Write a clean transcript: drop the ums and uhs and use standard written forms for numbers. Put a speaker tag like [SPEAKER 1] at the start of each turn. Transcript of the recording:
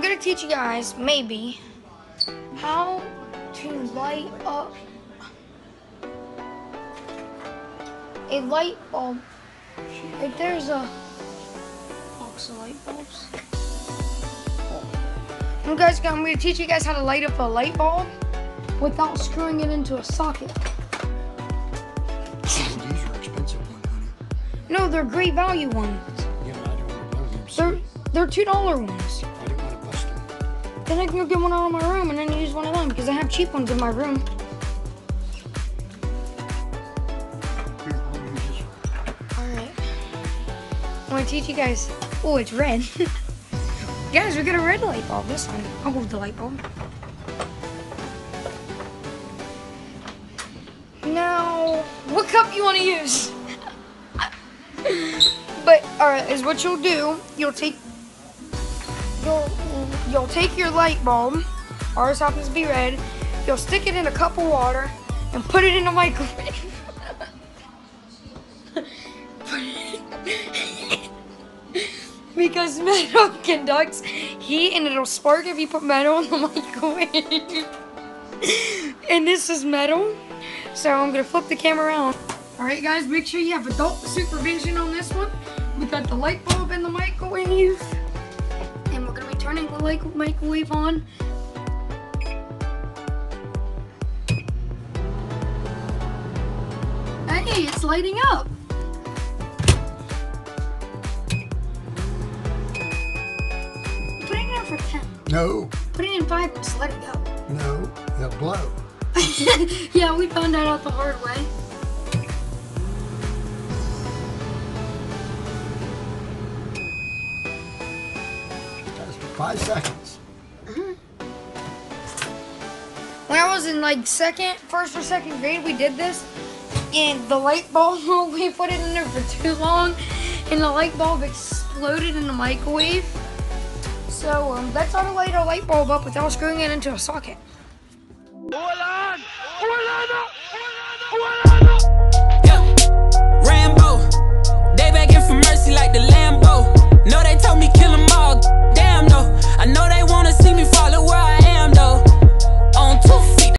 [SPEAKER 1] I'm gonna teach you guys, maybe, how to light up a light bulb. Like there's a box of light bulbs. I'm gonna teach you guys how to light up a light bulb without screwing it into a socket.
[SPEAKER 2] These are expensive ones, honey.
[SPEAKER 1] No, they're great value ones.
[SPEAKER 2] Yeah, but I don't want to blow them.
[SPEAKER 1] They're $2 ones.
[SPEAKER 2] I don't want to bust them.
[SPEAKER 1] Then I can go get one out of my room and then use one of them because I have cheap ones in my room.
[SPEAKER 2] Here, I'll use this one.
[SPEAKER 1] Alright. I'm gonna teach you guys. Oh, it's red. Guys, we got a red light bulb this time. I'll go with the light bulb. Now, what cup you want to use? But alright, is what you'll do. You'll take your light bulb. Ours happens to be red. You'll stick it in a cup of water and put it in the microwave. Because metal conducts heat and it'll spark if you put metal in the microwave. And this is metal. So I'm gonna flip the camera around. Alright guys, make sure you have adult supervision on this one. We got the light bulb in the microwave. And we're gonna be turning the microwave on. Hey, it's lighting up. Put it in for 10.
[SPEAKER 2] No,
[SPEAKER 1] Put it in 5, just let it go.
[SPEAKER 2] no, they'll blow.
[SPEAKER 1] Yeah, we found that out the hard way.
[SPEAKER 2] That's 5 seconds.
[SPEAKER 1] When I was in like first or second grade, we did this, and the light bulb, we put it in there for too long, and the light bulb exploded in the microwave. So that's how to light a light bulb up without screwing it into a socket.
[SPEAKER 3] ¡Hola! ¡Hola! ¡Hola!